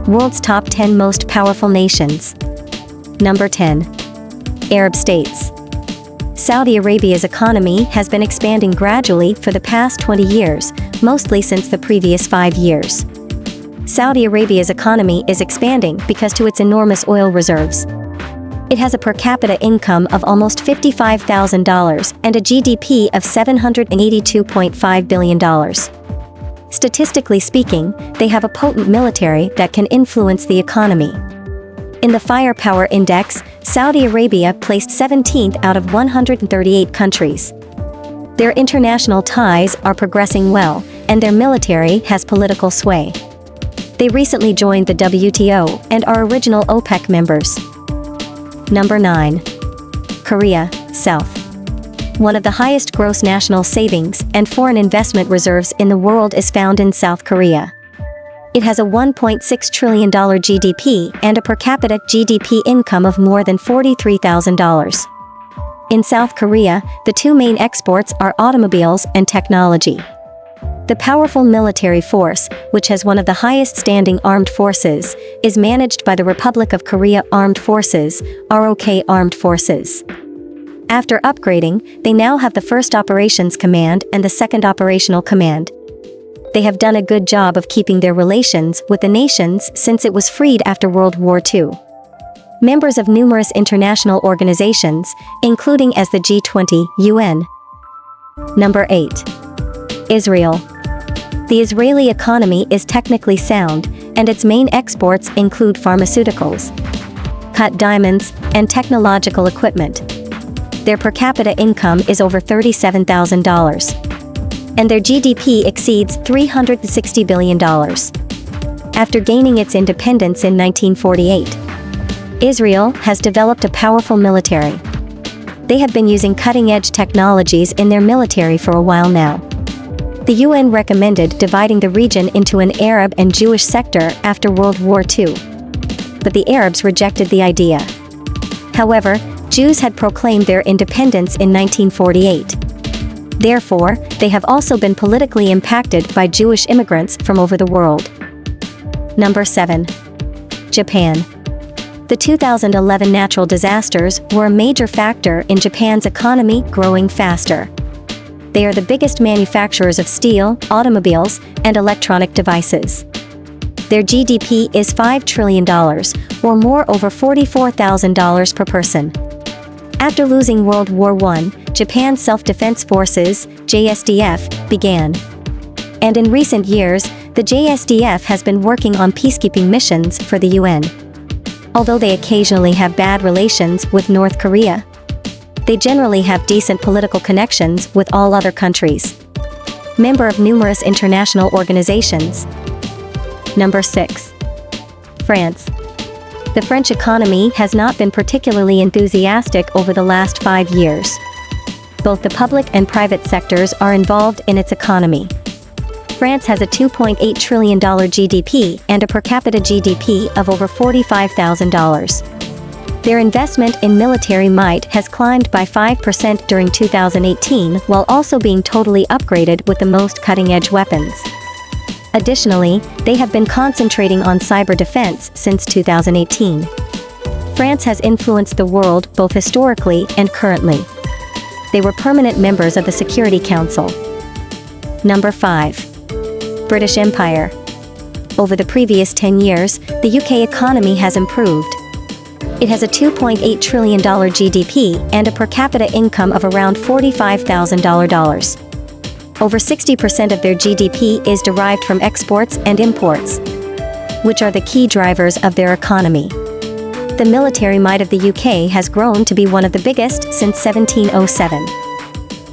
World's top 10 most powerful nations. Number 10. Arab states. Saudi Arabia's economy has been expanding gradually for the past 20 years, mostly since the previous 5 years. Saudi Arabia's economy is expanding because to its enormous oil reserves. It has a per capita income of almost $55,000 and a GDP of $782.5 billion. Statistically speaking, they have a potent military that can influence the economy. In the Firepower Index, Saudi Arabia placed 17th out of 138 countries. Their international ties are progressing well, and their military has political sway. They recently joined the WTO and are original OPEC members. Number 9. Korea, South. One of the highest gross national savings and foreign investment reserves in the world is found in South Korea. It has a $1.6 trillion GDP and a per capita GDP income of more than $43,000. In South Korea, the two main exports are automobiles and technology. The powerful military force, which has one of the highest standing armed forces, is managed by the Republic of Korea Armed Forces, ROK Armed Forces. After upgrading, they now have the 1st Operations Command and the 2nd Operational Command. They have done a good job of keeping their relations with the nations since it was freed after World War II. Members of numerous international organizations, including as the G20, UN. Number 8. Israel. The Israeli economy is technically sound, and its main exports include pharmaceuticals, cut diamonds, and technological equipment. Their per capita income is over $37,000. And their GDP exceeds $360 billion. After gaining its independence in 1948, Israel has developed a powerful military. They have been using cutting-edge technologies in their military for a while now. The UN recommended dividing the region into an Arab and Jewish sector after World War II. But the Arabs rejected the idea. However, Jews had proclaimed their independence in 1948. Therefore, they have also been politically impacted by Jewish immigrants from over the world. Number 7. Japan. The 2011 natural disasters were a major factor in Japan's economy growing faster. They are the biggest manufacturers of steel, automobiles, and electronic devices. Their GDP is $5 trillion, or more over $44,000 per person. After losing World War I, Japan's Self-Defense Forces, JSDF, began. And in recent years, the JSDF has been working on peacekeeping missions for the UN. Although they occasionally have bad relations with North Korea, they generally have decent political connections with all other countries. Member of numerous international organizations. Number 6. France. The French economy has not been particularly enthusiastic over the last 5 years. Both the public and private sectors are involved in its economy. France has a $2.8 trillion GDP and a per capita GDP of over $45,000. Their investment in military might has climbed by 5% during 2018 while also being totally upgraded with the most cutting-edge weapons. Additionally, they have been concentrating on cyber defense since 2018. France has influenced the world both historically and currently. They were permanent members of the Security Council. Number 5. British Empire. Over the previous 10 years, the UK economy has improved. It has a $2.8 trillion GDP and a per capita income of around $45,000. Over 60% of their GDP is derived from exports and imports, which are the key drivers of their economy. The military might of the UK has grown to be one of the biggest since 1707.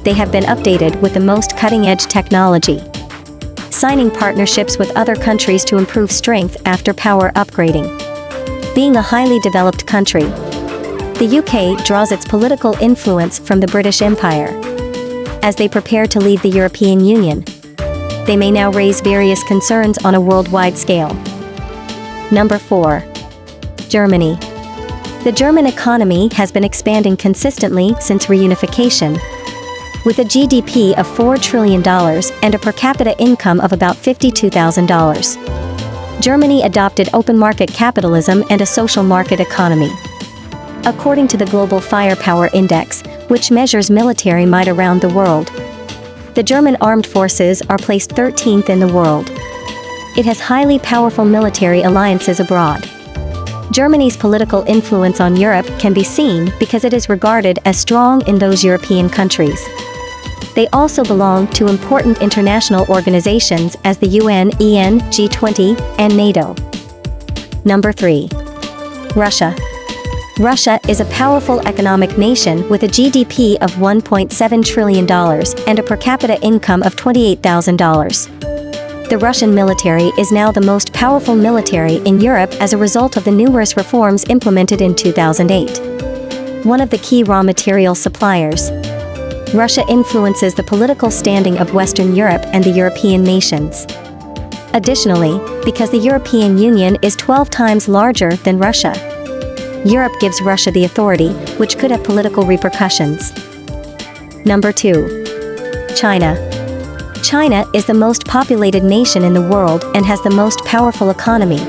They have been updated with the most cutting-edge technology, signing partnerships with other countries to improve strength after power upgrading. Being a highly developed country, the UK draws its political influence from the British Empire. As they prepare to leave the European Union, they may now raise various concerns on a worldwide scale. Number 4. Germany. The German economy has been expanding consistently since reunification, with a GDP of $4 trillion and a per capita income of about $52,000. Germany adopted open market capitalism and a social market economy. According to the Global Firepower Index, which measures military might around the world, the German armed forces are placed 13th in the world. It has highly powerful military alliances abroad. Germany's political influence on Europe can be seen because it is regarded as strong in those European countries. They also belong to important international organizations as the UN, EN, G20, and NATO. Number 3. Russia. Russia is a powerful economic nation with a GDP of $1.7 trillion and a per capita income of $28,000. The Russian military is now the most powerful military in Europe as a result of the numerous reforms implemented in 2008. One of the key raw material suppliers, Russia influences the political standing of Western Europe and the European nations. Additionally, because the European Union is 12 times larger than Russia, Europe gives Russia the authority, which could have political repercussions. Number 2. China. China is the most populated nation in the world and has the most powerful economy,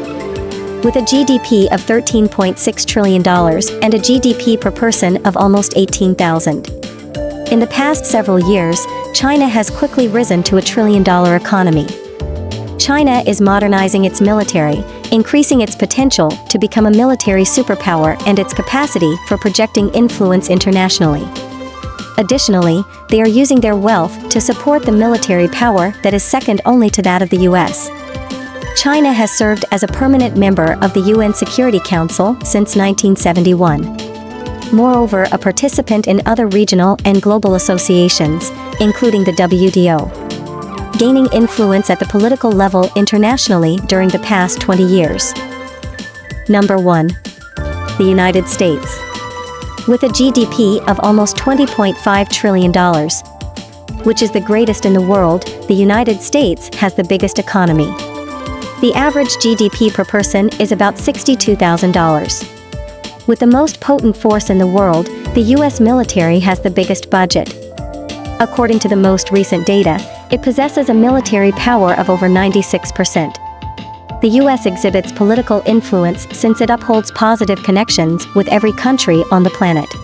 with a GDP of $13.6 trillion and a GDP per person of almost 18,000. In the past several years, China has quickly risen to a trillion-dollar economy. China is modernizing its military, increasing its potential to become a military superpower and its capacity for projecting influence internationally. Additionally, they are using their wealth to support the military power that is second only to that of the US. China has served as a permanent member of the UN Security Council since 1971. Moreover, a participant in other regional and global associations, including the WTO, gaining influence at the political level internationally during the past 20 years. Number 1. The United States. With a GDP of almost $20.5 trillion, which is the greatest in the world, the United States has the biggest economy. The average GDP per person is about $62,000. With the most potent force in the world, the US military has the biggest budget. According to the most recent data, it possesses a military power of over 96%. The US exhibits political influence since it upholds positive connections with every country on the planet.